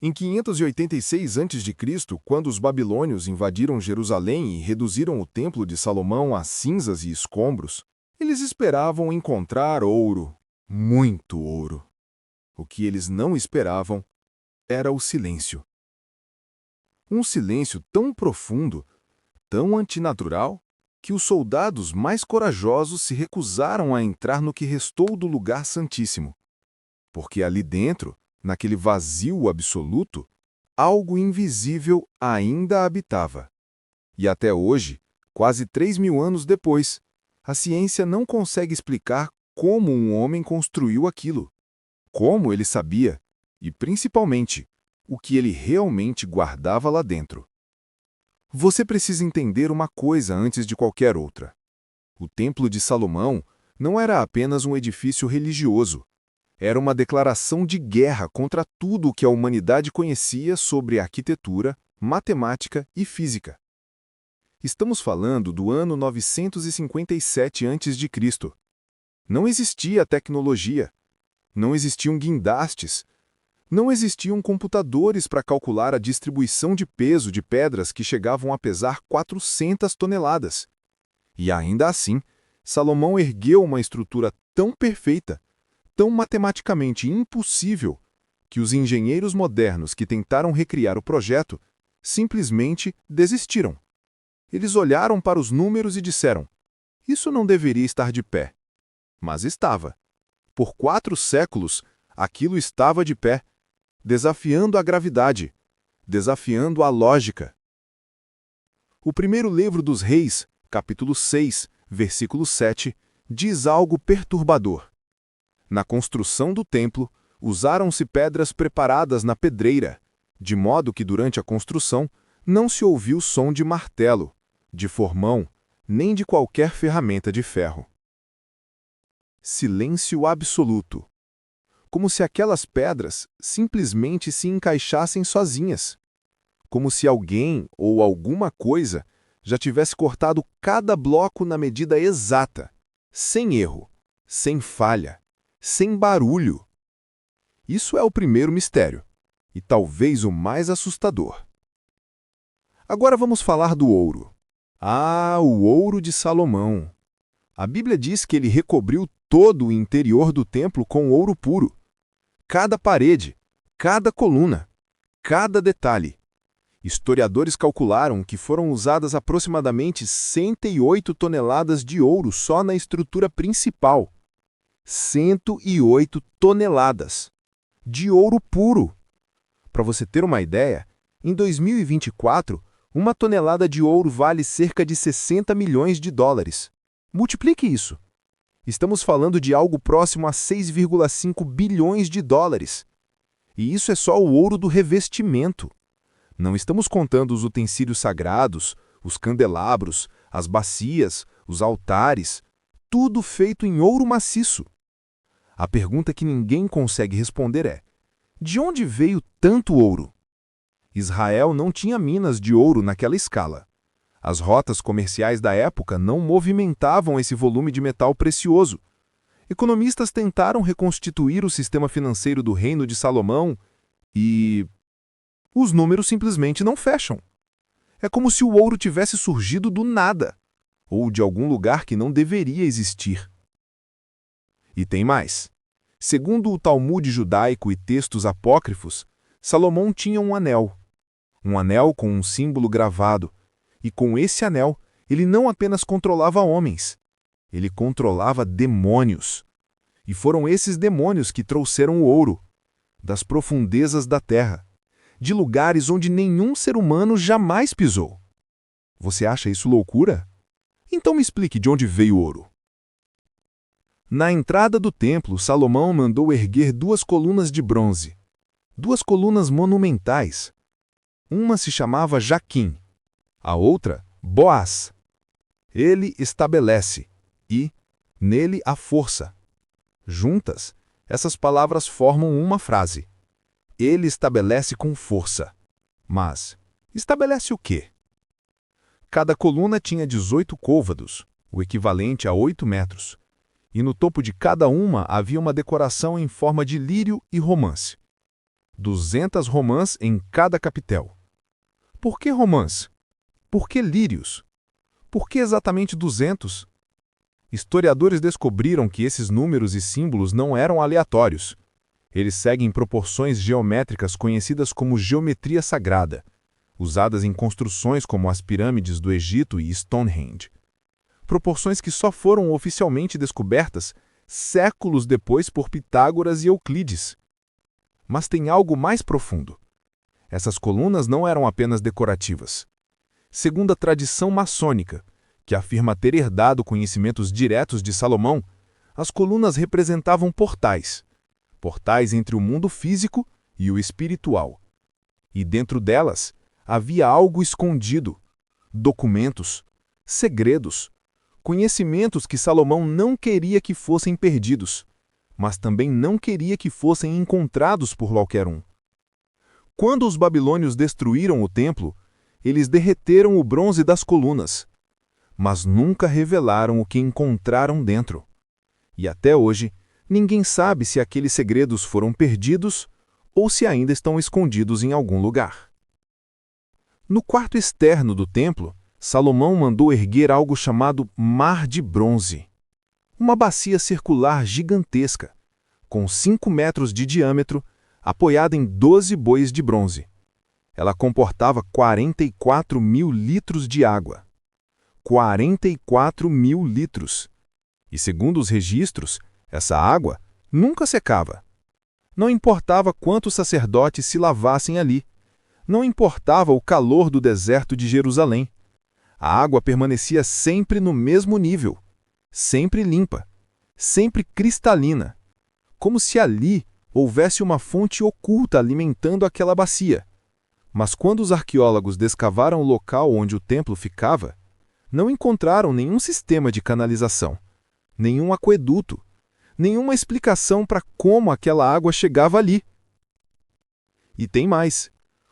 Em 586 a.C., quando os babilônios invadiram Jerusalém e reduziram o Templo de Salomão a cinzas e escombros, eles esperavam encontrar ouro, muito ouro. O que eles não esperavam era o silêncio. Um silêncio tão profundo, tão antinatural, que os soldados mais corajosos se recusaram a entrar no que restou do lugar santíssimo. Porque ali dentro, naquele vazio absoluto, algo invisível ainda habitava. E até hoje, quase 3.000 anos depois, a ciência não consegue explicar como um homem construiu aquilo, como ele sabia e, principalmente, o que ele realmente guardava lá dentro. Você precisa entender uma coisa antes de qualquer outra. O Templo de Salomão não era apenas um edifício religioso. Era uma declaração de guerra contra tudo o que a humanidade conhecia sobre arquitetura, matemática e física. Estamos falando do ano 957 a.C. Não existia tecnologia, não existiam guindastes, não existiam computadores para calcular a distribuição de peso de pedras que chegavam a pesar 400 toneladas. E ainda assim, Salomão ergueu uma estrutura tão perfeita, tão matematicamente impossível, que os engenheiros modernos que tentaram recriar o projeto simplesmente desistiram. Eles olharam para os números e disseram: isso não deveria estar de pé. Mas estava. Por 4 séculos, aquilo estava de pé, desafiando a gravidade, desafiando a lógica. O primeiro livro dos Reis, capítulo 6, versículo 7, diz algo perturbador. Na construção do templo, usaram-se pedras preparadas na pedreira, de modo que durante a construção não se ouviu som de martelo, de formão, nem de qualquer ferramenta de ferro. Silêncio absoluto. Como se aquelas pedras simplesmente se encaixassem sozinhas. Como se alguém ou alguma coisa já tivesse cortado cada bloco na medida exata, sem erro, sem falha, sem barulho. Isso é o primeiro mistério, e talvez o mais assustador. Agora vamos falar do ouro. Ah, o ouro de Salomão! A Bíblia diz que ele recobriu todo o interior do templo com ouro puro. Cada parede, cada coluna, cada detalhe. Historiadores calcularam que foram usadas aproximadamente 108 toneladas de ouro só na estrutura principal. 108 toneladas de ouro puro. Para você ter uma ideia, em 2024, 1 tonelada de ouro vale cerca de 60 milhões de dólares. Multiplique isso. Estamos falando de algo próximo a 6,5 bilhões de dólares. E isso é só o ouro do revestimento. Não estamos contando os utensílios sagrados, os candelabros, as bacias, os altares, tudo feito em ouro maciço. A pergunta que ninguém consegue responder é: de onde veio tanto ouro? Israel não tinha minas de ouro naquela escala. As rotas comerciais da época não movimentavam esse volume de metal precioso. Economistas tentaram reconstituir o sistema financeiro do Reino de Salomão e os números simplesmente não fecham. É como se o ouro tivesse surgido do nada, ou de algum lugar que não deveria existir. E tem mais. Segundo o Talmude judaico e textos apócrifos, Salomão tinha um anel com um símbolo gravado, e com esse anel ele não apenas controlava homens, ele controlava demônios. E foram esses demônios que trouxeram o ouro, das profundezas da terra, de lugares onde nenhum ser humano jamais pisou. Você acha isso loucura? Então me explique de onde veio o ouro. Na entrada do templo, Salomão mandou erguer 2 colunas de bronze, 2 colunas monumentais. Uma se chamava Jaquim, a outra Boaz. Ele estabelece e, nele, a força. Juntas, essas palavras formam uma frase. Ele estabelece com força. Mas, estabelece o quê? Cada coluna tinha 18 côvados, o equivalente a 8 metros. E no topo de cada uma havia uma decoração em forma de lírio e romance. 200 romãs em cada capitel. Por que romãs? Por que lírios? Por que exatamente 200? Historiadores descobriram que esses números e símbolos não eram aleatórios. Eles seguem proporções geométricas conhecidas como geometria sagrada, usadas em construções como as pirâmides do Egito e Stonehenge. Proporções que só foram oficialmente descobertas séculos depois por Pitágoras e Euclides. Mas tem algo mais profundo. Essas colunas não eram apenas decorativas. Segundo a tradição maçônica, que afirma ter herdado conhecimentos diretos de Salomão, as colunas representavam portais. Portais entre o mundo físico e o espiritual. E dentro delas havia algo escondido, documentos, segredos, conhecimentos que Salomão não queria que fossem perdidos, mas também não queria que fossem encontrados por qualquer um. Quando os babilônios destruíram o templo, eles derreteram o bronze das colunas, mas nunca revelaram o que encontraram dentro. E até hoje, ninguém sabe se aqueles segredos foram perdidos ou se ainda estão escondidos em algum lugar. No quarto externo do templo, Salomão mandou erguer algo chamado Mar de Bronze, uma bacia circular gigantesca, com 5 metros de diâmetro, apoiada em 12 bois de bronze. Ela comportava 44 mil litros de água. 44 mil litros! E segundo os registros, essa água nunca secava. Não importava quantos sacerdotes se lavassem ali. Não importava o calor do deserto de Jerusalém. A água permanecia sempre no mesmo nível, sempre limpa, sempre cristalina, como se ali houvesse uma fonte oculta alimentando aquela bacia. Mas quando os arqueólogos descavaram o local onde o templo ficava, não encontraram nenhum sistema de canalização, nenhum aqueduto, nenhuma explicação para como aquela água chegava ali. E tem mais.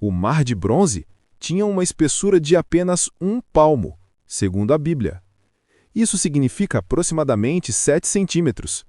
O Mar de Bronze tinha uma espessura de apenas 1 palmo, segundo a Bíblia. Isso significa aproximadamente 7 centímetros.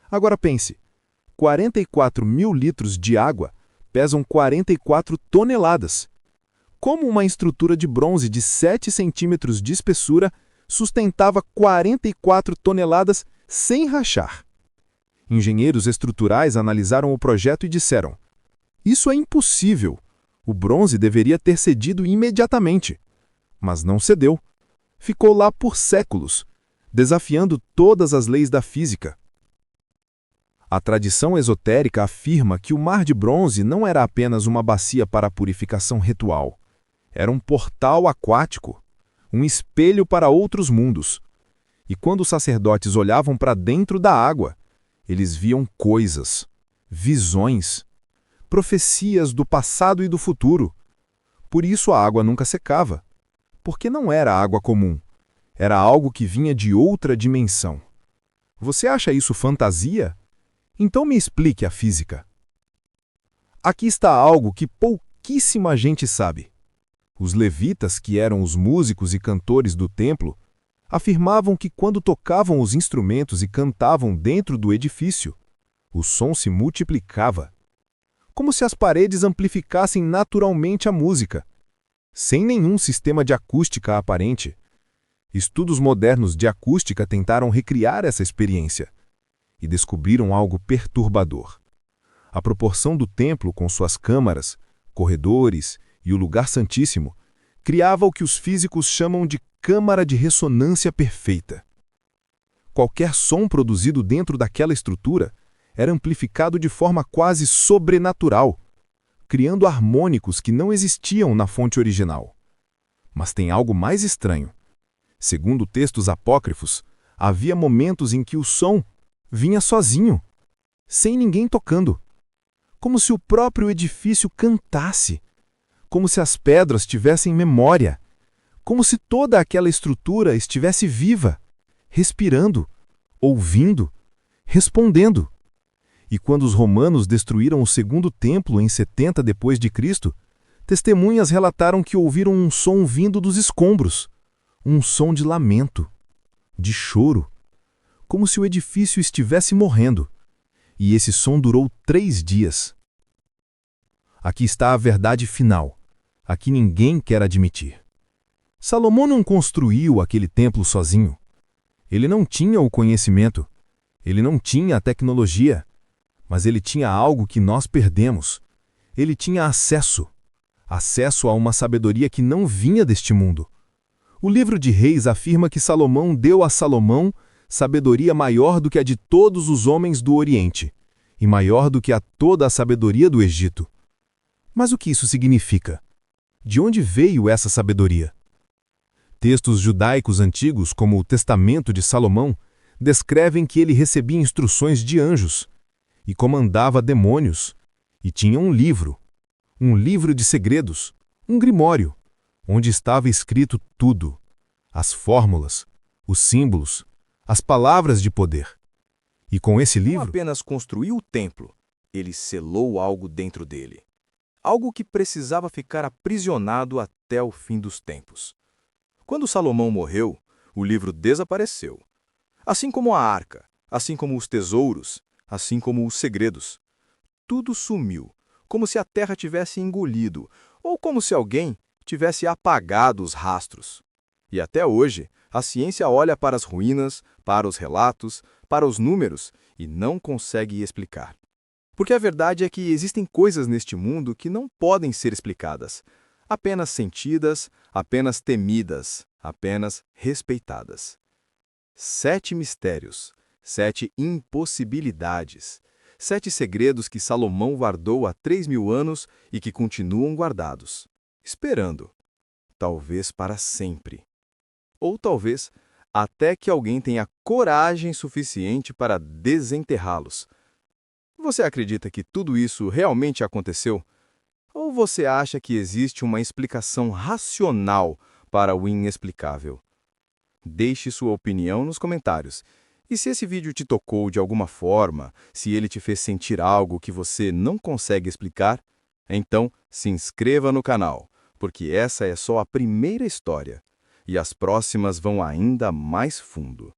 Agora pense, 44 mil litros de água pesam 44 toneladas. Como uma estrutura de bronze de 7 centímetros de espessura sustentava 44 toneladas sem rachar? Engenheiros estruturais analisaram o projeto e disseram: isso é impossível. O bronze deveria ter cedido imediatamente. Mas não cedeu. Ficou lá por séculos, desafiando todas as leis da física. A tradição esotérica afirma que o Mar de Bronze não era apenas uma bacia para a purificação ritual. Era um portal aquático, um espelho para outros mundos. E quando os sacerdotes olhavam para dentro da água, eles viam coisas, visões, profecias do passado e do futuro. Por isso a água nunca secava, porque não era água comum, era algo que vinha de outra dimensão. Você acha isso fantasia? Então me explique a física. Aqui está algo que pouquíssima gente sabe. Os levitas, que eram os músicos e cantores do templo, afirmavam que quando tocavam os instrumentos e cantavam dentro do edifício, o som se multiplicava, como se as paredes amplificassem naturalmente a música, sem nenhum sistema de acústica aparente. Estudos modernos de acústica tentaram recriar essa experiência e descobriram algo perturbador. A proporção do templo com suas câmaras, corredores e o lugar santíssimo criava o que os físicos chamam de câmara de ressonância perfeita. Qualquer som produzido dentro daquela estrutura era amplificado de forma quase sobrenatural, criando harmônicos que não existiam na fonte original. Mas tem algo mais estranho. Segundo textos apócrifos, havia momentos em que o som vinha sozinho, sem ninguém tocando, como se o próprio edifício cantasse, como se as pedras tivessem memória, como se toda aquela estrutura estivesse viva, respirando, ouvindo, respondendo. E quando os romanos destruíram o segundo templo em 70 depois de Cristo, testemunhas relataram que ouviram um som vindo dos escombros, um som de lamento, de choro, como se o edifício estivesse morrendo. E esse som durou 3 dias. Aqui está a verdade final, a que ninguém quer admitir. Salomão não construiu aquele templo sozinho. Ele não tinha o conhecimento, ele não tinha a tecnologia, mas ele tinha algo que nós perdemos. Ele tinha acesso a uma sabedoria que não vinha deste mundo. O livro de Reis afirma que Salomão deu a Salomão sabedoria maior do que a de todos os homens do Oriente, e maior do que a toda a sabedoria do Egito. Mas o que isso significa? De onde veio essa sabedoria? Textos judaicos antigos, como o Testamento de Salomão, descrevem que ele recebia instruções de anjos, e comandava demônios, e tinha um livro de segredos, um grimório, onde estava escrito tudo: as fórmulas, os símbolos, as palavras de poder. E com esse livro, não apenas construiu o templo, ele selou algo dentro dele. Algo que precisava ficar aprisionado até o fim dos tempos. Quando Salomão morreu, o livro desapareceu. Assim como a arca, assim como os tesouros, assim como os segredos. Tudo sumiu, como se a terra tivesse engolido, ou como se alguém tivesse apagado os rastros. E até hoje, a ciência olha para as ruínas, para os relatos, para os números e não consegue explicar. Porque a verdade é que existem coisas neste mundo que não podem ser explicadas, apenas sentidas, apenas temidas, apenas respeitadas. 7 mistérios, 7 impossibilidades, 7 segredos que Salomão guardou há 3.000 anos e que continuam guardados, esperando, talvez para sempre. Ou talvez até que alguém tenha coragem suficiente para desenterrá-los. Você acredita que tudo isso realmente aconteceu? Ou você acha que existe uma explicação racional para o inexplicável? Deixe sua opinião nos comentários. E se esse vídeo te tocou de alguma forma, se ele te fez sentir algo que você não consegue explicar, então se inscreva no canal, porque essa é só a primeira história. E as próximas vão ainda mais fundo.